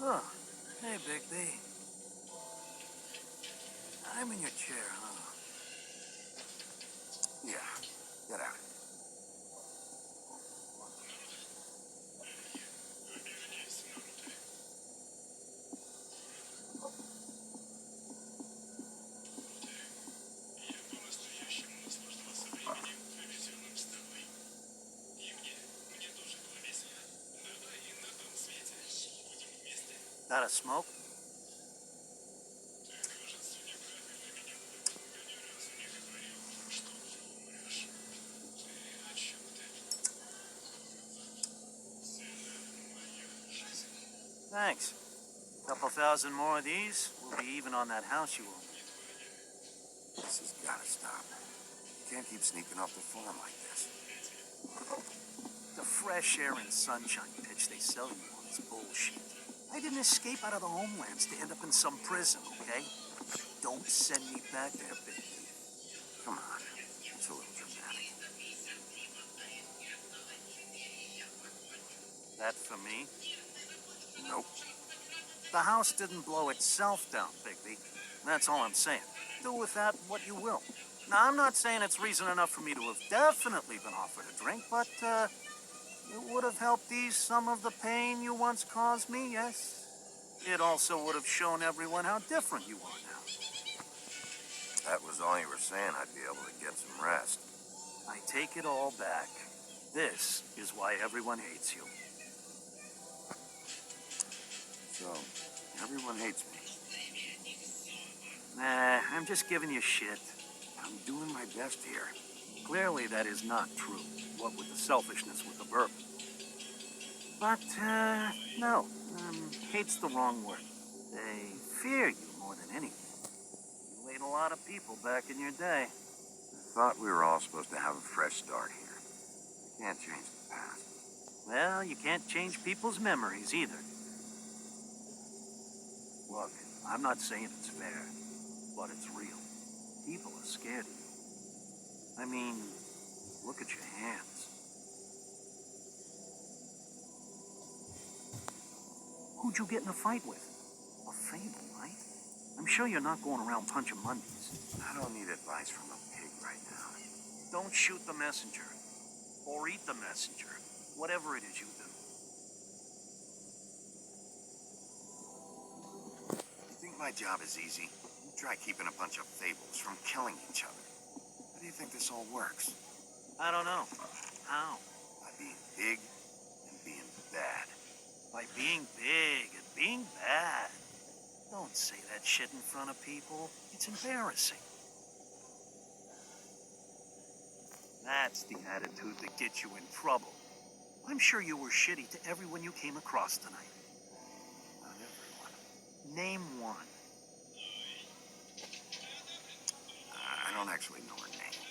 Oh, hey, Big B. I'm in your chair, huh? Yeah, get out. Got a smoke? Thanks. Couple thousand more of these, we'll be even on that house you own. This has gotta stop. You can't keep sneaking off the farm like this. The fresh air and sunshine pitch they sell you on is bullshit. I didn't escape out of the homelands to end up in some prison, okay? Don't send me back there, Big B. Come on, it's a little dramatic. That for me? Nope. The house didn't blow itself down, Bigby. That's all I'm saying. Do with that what you will. Now, I'm not saying it's reason enough for me to have definitely been offered a drink, but, it would have helped ease some of the pain you once caused me, yes? It also would have shown everyone how different you are now. That was all you were saying. I'd be able to get some rest. I take it all back. This is why everyone hates you. So, everyone hates me. Nah, I'm just giving you shit. I'm doing my best here. Clearly that is not true, what with the selfishness with the bourbon. But, no, hate's the wrong word. They fear you more than anything. You ate a lot of people back in your day. I thought we were all supposed to have a fresh start here. I can't change the past. Well, you can't change people's memories either. Look, I'm not saying it's fair, but it's real. People are scared of you. I mean, look at your hands. Who'd you get in a fight with? A fable, right? I'm sure you're not going around punching Mondays. I don't need advice from a pig right now. Don't shoot the messenger. Or eat the messenger. Whatever it is you do. You think my job is easy? You try keeping a bunch of fables from killing each other. How do you think this all works? I don't know. How? By being big and being bad. By being big and being bad. Don't say that shit in front of people. It's embarrassing. That's the attitude that gets you in trouble. I'm sure you were shitty to everyone you came across tonight. Not everyone. Name one. I don't actually know her name.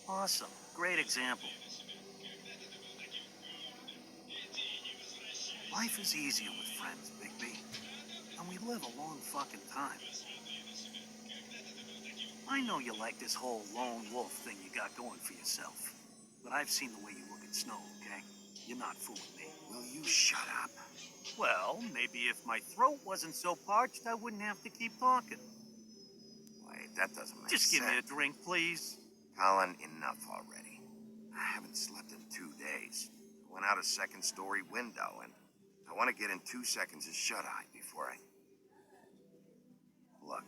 Awesome. Great example. Life is easier with friends, Bigby. And we live a long fucking time. I know you like this whole lone wolf thing you got going for yourself. But I've seen the way you look at Snow, okay? You're not fooling me. Will you shut up? Well, maybe if my throat wasn't so parched, I wouldn't have to keep talking. Wait, that doesn't make Just sense. give me a drink, please. Colin, enough already. I haven't slept in 2 days. I went out a second-story window, and I want to get in 2 seconds of shut-eye before I... Look,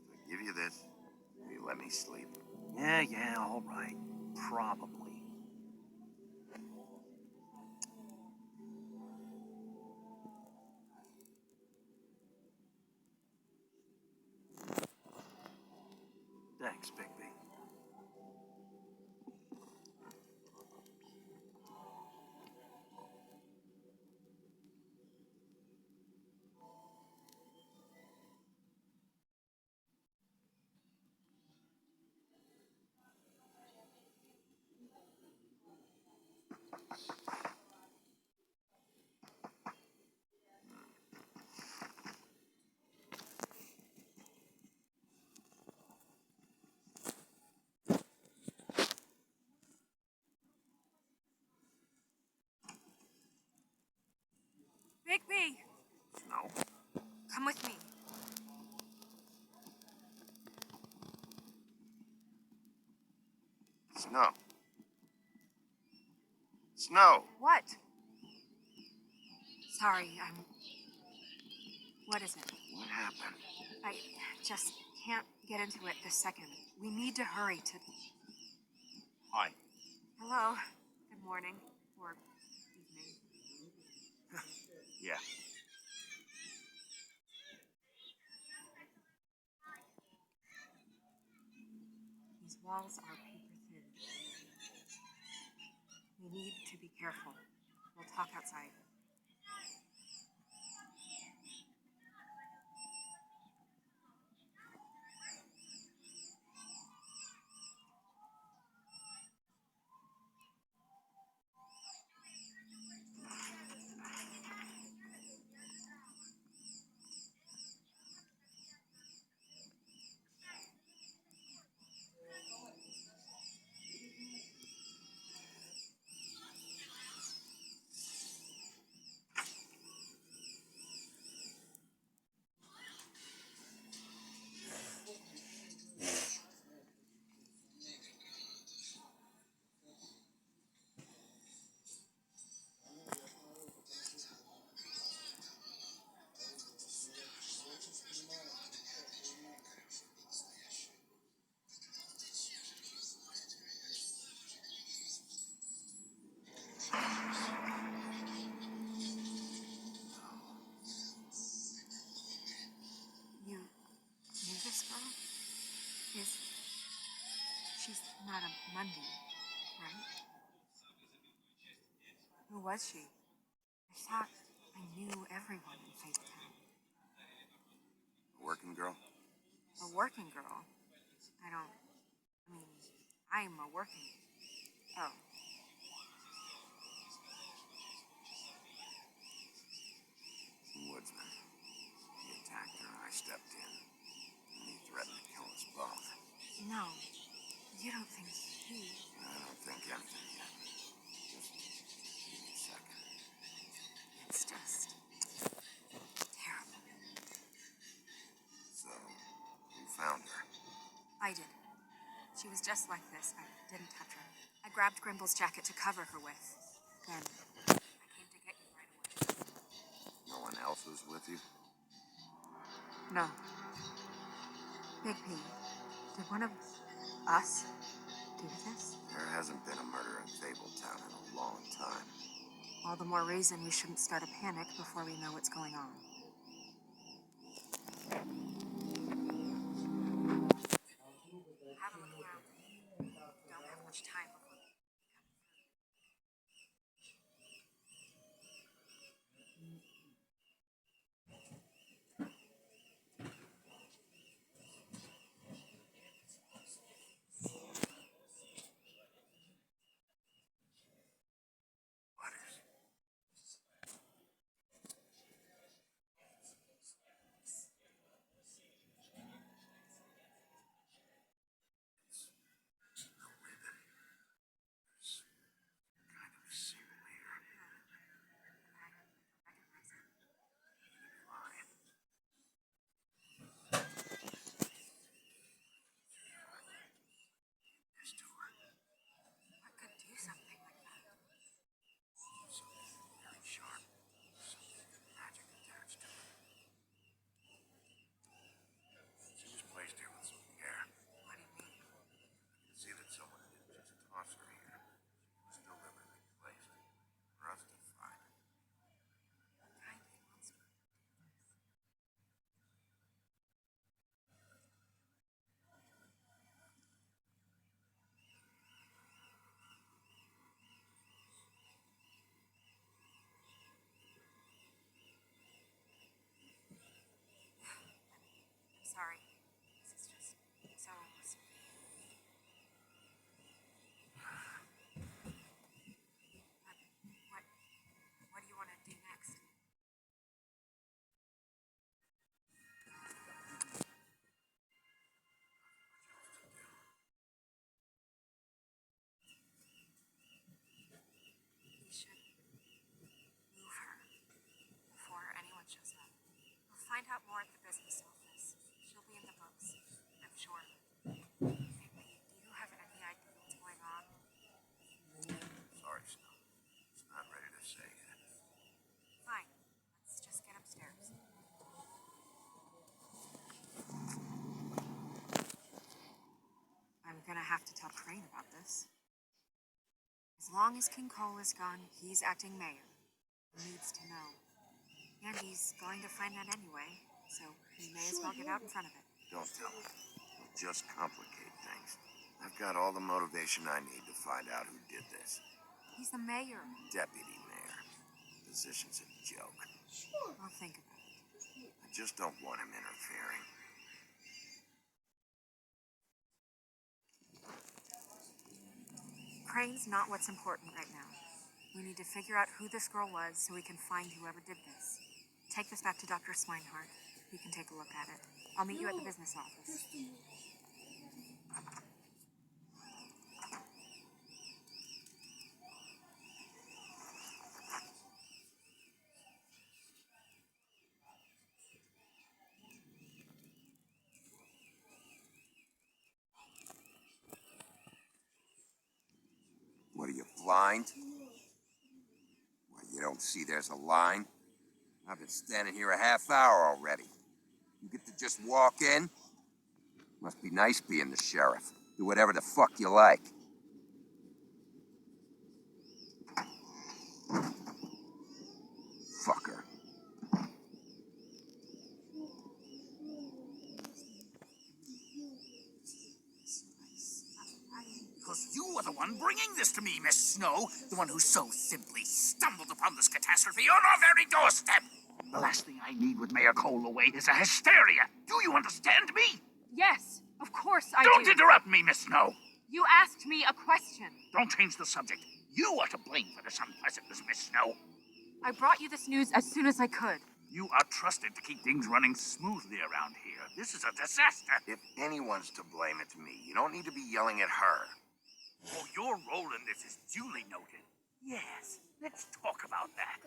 if I give you this, will you let me sleep? Yeah, all right. Probably. Thanks, Bigby. Bigby, No. come with me. Snow. Snow! What? Sorry, What is it? What happened? I just can't get into it this second. We need to hurry to... Hi. Hello. Good morning. Or evening. Yeah. These walls are paper thin. We need to be careful. We'll talk outside. You knew this girl? She's not a Mundy, right? Who was she? I thought I knew everyone in Faithtown. A working girl? A working girl? I'm a working... Oh. Woodsman. He attacked her, I stepped in. And he threatened to kill us both. No, you don't think he... I don't think anything yet. Just give me a second. It's just... terrible. So, who found her? I did. She was just like this. I didn't touch her. I grabbed Grimble's jacket to cover her with. Then, I came to get you right away. No one else was with you? No. Big P, did one of us do this? There hasn't been a murder in Fabletown in a long time. All the more reason we shouldn't start a panic before we know what's going on. Have a look around. Don't have much time before. What is it? Kind of symbol here. Recognize it. Lying. This to her. What could do something like that? Something very sharp. Something with magic attached to it. She was placed here with some care. What do you mean? You can see that someone didn't just toss her here. She was deliberately placed for us to find. What kind of monster? I'm sorry. This is just so. What do you want to do next? We should move her before anyone shows up. We'll find out more at the business office. She'll be in the books, I'm sure. Hey, do you have any idea what's going on? Sorry, Snow. It's not ready to say yet. Fine. Let's just get upstairs. I'm gonna have to tell Crane about this. As long as King Cole is gone, he's acting mayor. He needs to know. And he's going to find that anyway, so he may as well get out in front of it. Don't tell him. It'll just complicate things. I've got all the motivation I need to find out who did this. He's the mayor. Deputy mayor. Position's a joke. I'll think about it. I just don't want him interfering. Crane's not what's important right now. We need to figure out who this girl was so we can find whoever did this. Take this back to Dr. Swinehart. He can take a look at it. I'll meet you at the business office. What are you, blind? What, you don't see there's a line? I've been standing here a half hour already. You get to just walk in? Must be nice being the sheriff. Do whatever the fuck you like. Fucker. Because you were the one bringing this to me, Miss Snow. The one who so simply stumbled upon this catastrophe on our very doorstep. The last thing I need with Mayor Cole away is a hysteria. Do you understand me? Yes, of course I Don't do. interrupt me, Miss Snow. You asked me a question. Don't change the subject. You are to blame for this unpleasantness, Miss Snow. I brought you this news as soon as I could. You are trusted to keep things running smoothly around here. This is a disaster. If anyone's to blame, it's me. You don't need to be yelling at her. Oh, your role in this is duly noted. Yes, let's talk about that.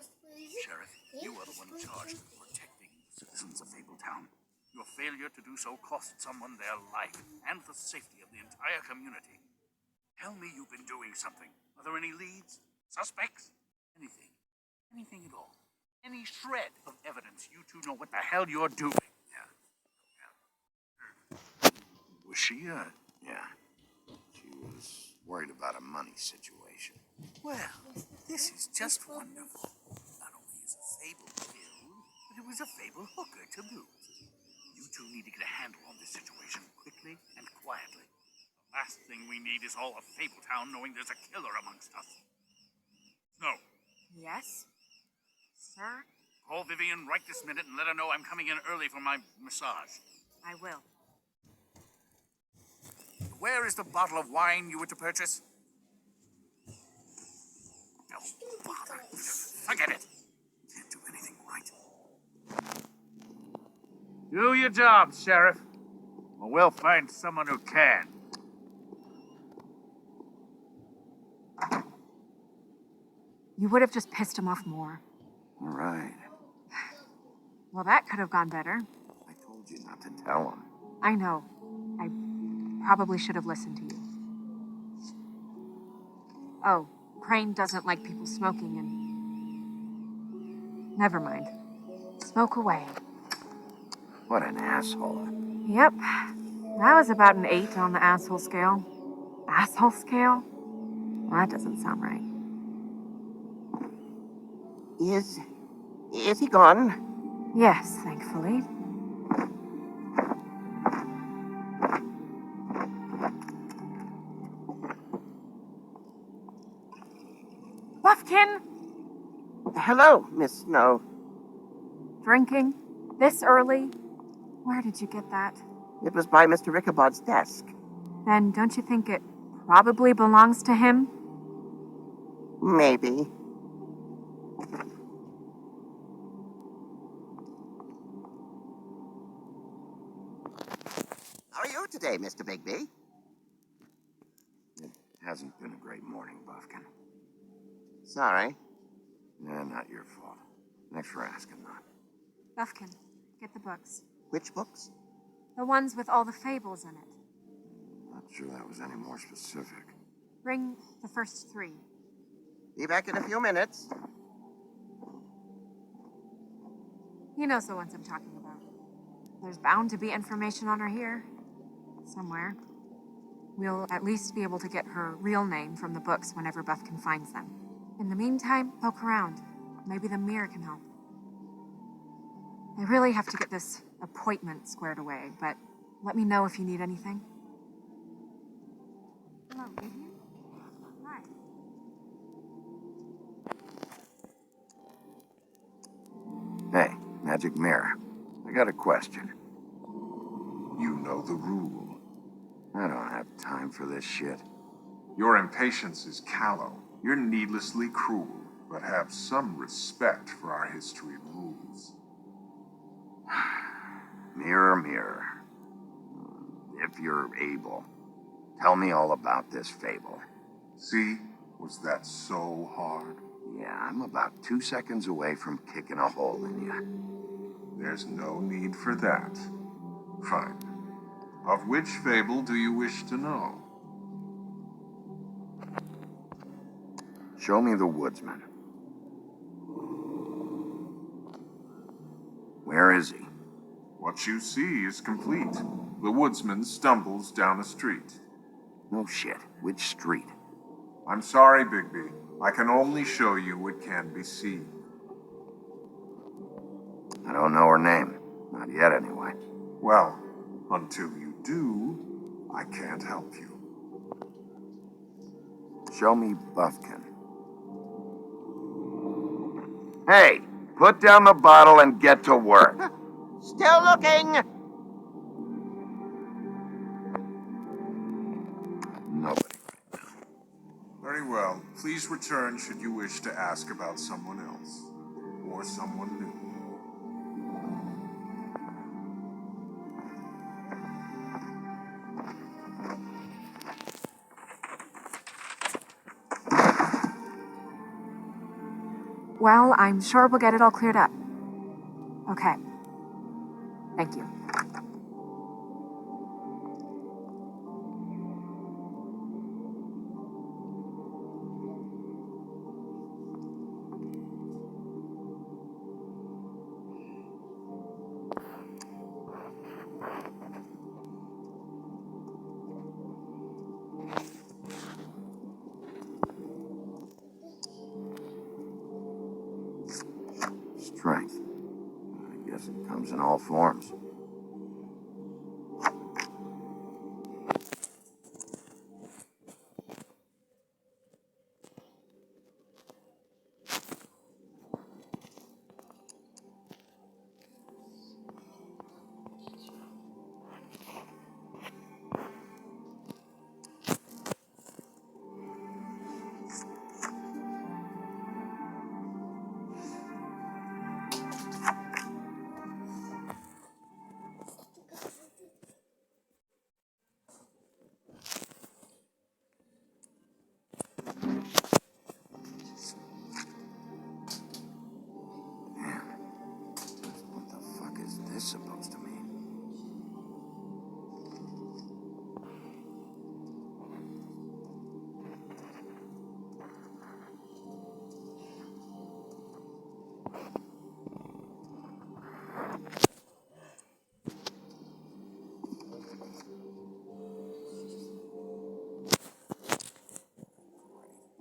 Sheriff, you are the one charged with protecting the citizens of Fabletown. Your failure to do so cost someone their life and the safety of the entire community. Tell me you've been doing something. Are there any leads? Suspects? Anything? Anything at all? Any shred of evidence you two know what the hell you're doing? Yeah. Was she, Yeah. She was worried about a money situation. Well, this is just wonderful. Not only is a fable killed, but it was a fable hooker to boot. two need to get a handle on this situation quickly and quietly. The last thing we need is all of Fabletown knowing there's a killer amongst us. Snow, Yes? Sir? call Vivian right this minute and let her know I'm coming in early for my massage. I will. Where is the bottle of wine you were to purchase? No, bother. Forget it. Can't do anything right. Do your job, Sheriff. Or we'll find someone who can. You would have just pissed him off more. All right. Well, that could have gone better. I told you not to tell him. I know. I probably should have listened to you. Oh, Crane doesn't like people smoking and... Never mind. Smoke away. What an asshole. Yep. That was about an 8 on the asshole scale. Asshole scale? Well, that doesn't sound right. Is he gone? Yes, thankfully. Buffkin! Hello, Miss Snow. Drinking? This early? Where did you get that? It was by Mr. Ichabod's desk. Then don't you think it probably belongs to him? Maybe. How are you today, Mr. Bigby? It hasn't been a great morning, Buffkin. Sorry. Nah, not your fault. Thanks for asking, though. Buffkin, get the books. Which books? The ones with all the fables in it. Not sure that was any more specific. Bring the first 3. Be back in a few minutes. He knows the ones I'm talking about. There's bound to be information on her here. Somewhere. We'll at least be able to get her real name from the books whenever Buffkin finds them. In the meantime, poke around. Maybe the mirror can help. I really have to get this appointment squared away, but let me know if you need anything. Hello, Vivian? Hi. Hey, Magic Mirror. I got a question. You know the rule. I don't have time for this shit. Your impatience is callow. You're needlessly cruel, but have some respect for our history and rules. Mirror, mirror. If you're able, tell me all about this fable. See? Was that so hard? Yeah, I'm about 2 seconds away from kicking a hole in you. There's no need for that. Fine. Of which fable do you wish to know? Show me the woodsman. Where is he? What you see is complete. The woodsman stumbles down a street. No shit. Which street? I'm sorry, Bigby. I can only show you what can be seen. I don't know her name. Not yet, anyway. Well, until you do, I can't help you. Show me Buffkin. Hey, put down the bottle and get to work. Still looking! Nobody. Very well. Please return should you wish to ask about someone else. Or someone new. Well, I'm sure we'll get it all cleared up. Okay. Thank you. Strength. I guess it comes in all forms.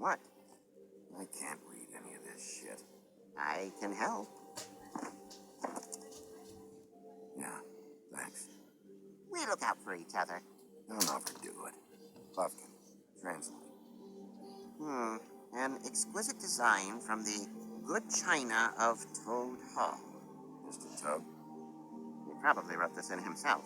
What? I can't read any of this shit. I can help. Yeah, thanks. We look out for each other. Don't overdo it. Buffkin, translate. An exquisite design from the good china of Toad Hall. Mr. Toad. He probably wrote this in himself.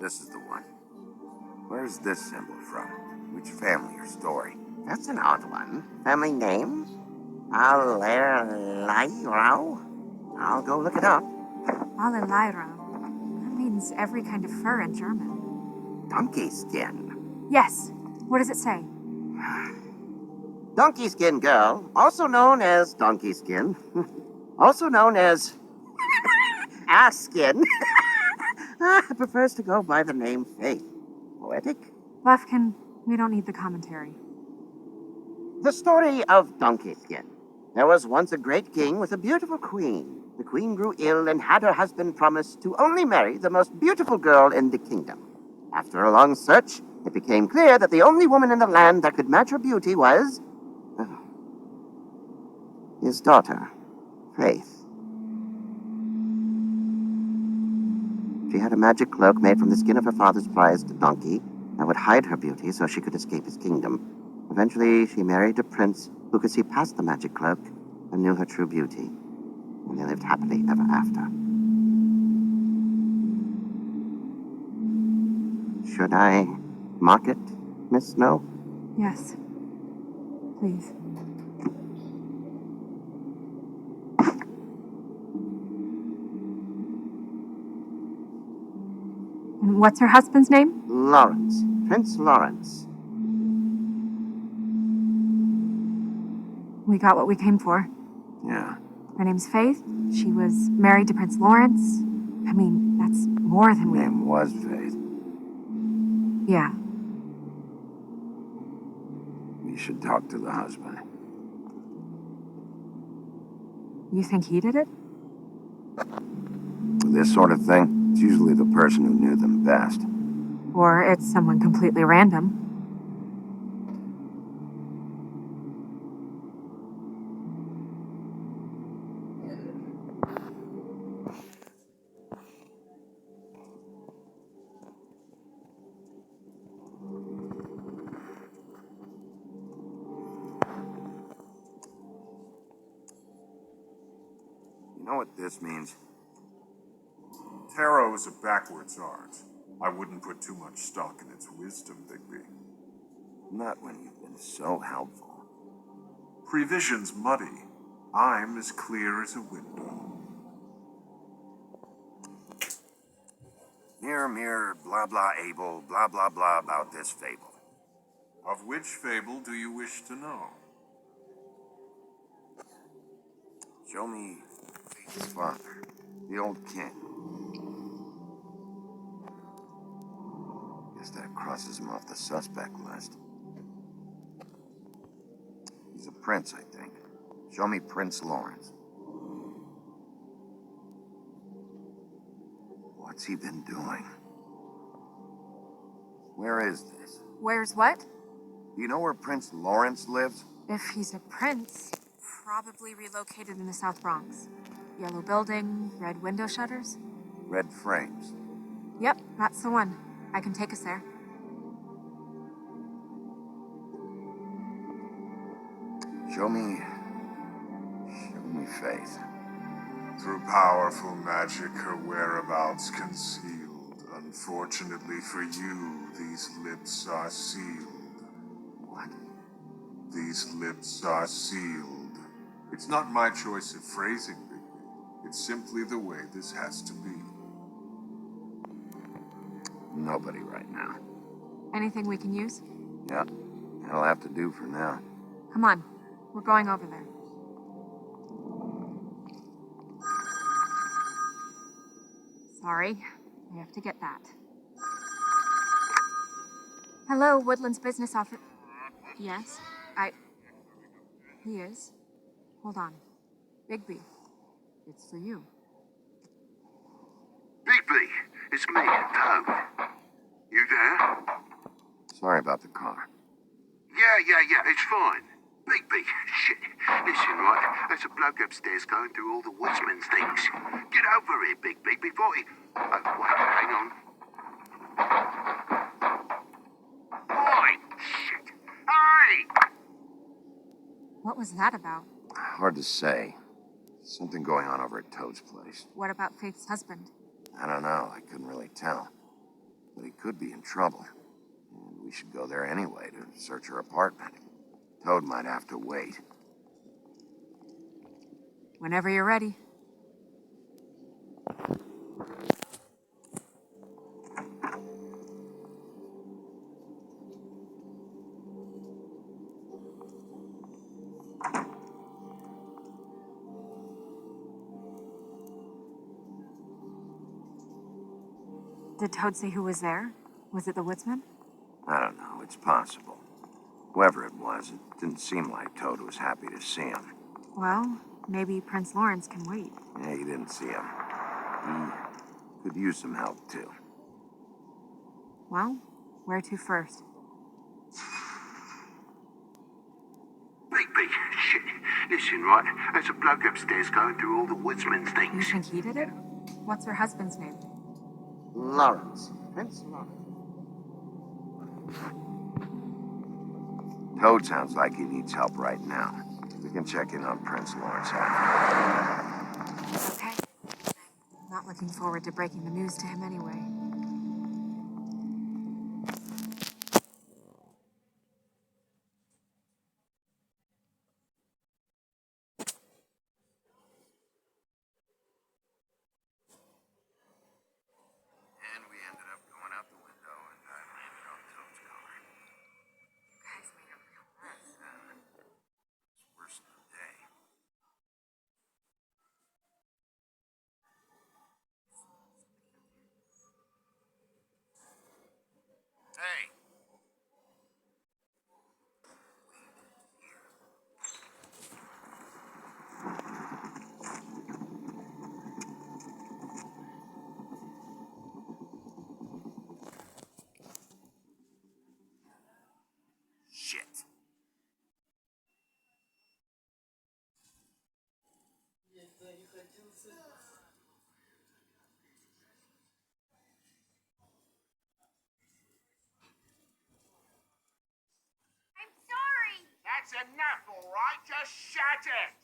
This is the one. Where's this symbol from? Which family or story? That's an odd one. Family name? Alerlirao? I'll go look it up. Alelairo. That means every kind of fur in German. Donkey skin. Yes. What does it say? Donkey skin girl, also known as donkey skin, also known as ass skin, prefers to go by the name Faith. Poetic? Buffkin, we don't need the commentary. The story of Donkey Skin. There was once a great king with a beautiful queen. The queen grew ill and had her husband promise to only marry the most beautiful girl in the kingdom. After a long search, it became clear that the only woman in the land that could match her beauty was his daughter, Faith. She had a magic cloak made from the skin of her father's prized donkey that would hide her beauty so she could escape his kingdom. Eventually, she married a prince who could see past the magic cloak and knew her true beauty. And they lived happily ever after. Should I mark it, Miss Snow? Yes. Please. And what's her husband's name? Lawrence. Prince Lawrence. We got what we came for. Yeah. Her name's Faith. She was married to Prince Lawrence. I mean, that's more than we... Name was Faith. Yeah. You should talk to the husband. You think he did it? This sort of thing, it's usually the person who knew them best. Or it's someone completely random. You know what this means? Tarot is a backwards art. I wouldn't put too much stock in its wisdom, Bigby. Not when you've been so helpful. Prevision's muddy. I'm as clear as a window. Mirror, mirror, blah, blah, able, blah, blah, blah about this fable. Of which fable do you wish to know? Show me his father, the old king. Guess that crosses him off the suspect list. He's a prince, I think. Show me Prince Lawrence. What's he been doing? Where is this? Where's what? Do you know where Prince Lawrence lives? If he's a prince, probably relocated in the South Bronx. Yellow building, red window shutters. Red frames. Yep, that's the one. I can take us there. Show me Faith. Through powerful magic, her whereabouts concealed. Unfortunately for you, these lips are sealed. What? These lips are sealed. It's not my choice of phrasing, Bigby. It's simply the way this has to be. Nobody right now. Anything we can use? Yeah, that'll have to do for now. Come on. We're going over there. Sorry. I have to get that. Hello, Woodland's business office. Yes? He is. Hold on. Bigby. It's for you. Bigby, it's me, Toad. You there? Sorry about the car. Yeah, it's fine. Bigby, shit. Listen, right, there's a bloke upstairs going through all the woodsman's things. Get over here, Bigby, before he... Oh, wait, hang on. Oi, shit. Hey! What was that about? Hard to say. Something going on over at Toad's place. What about Faith's husband? I don't know. I couldn't really tell. But he could be in trouble. And we should go there anyway to search her apartment. Toad might have to wait. Whenever you're ready. Did Toad say who was there? Was it the woodsman? I don't know. It's possible. Whoever it was, it didn't seem like Toad was happy to see him. Well, maybe Prince Lawrence can wait. Yeah, he didn't see him. He could use some help, too. Well, where to first? Bigby, shit. Listen, right, there's a bloke upstairs going through all the woodsman's You things. think he did it? What's her husband's name? Lawrence. Prince Lawrence. Toad sounds like he needs help right now. We can check in on Prince Lawrence after. Okay. Not looking forward to breaking the news to him anyway. And we ended up going out the window, and I landed on Toad's car. You guys made a real mess. It's worse than the day. Hey! Shit. I'm sorry. That's enough, all right? Just shut it.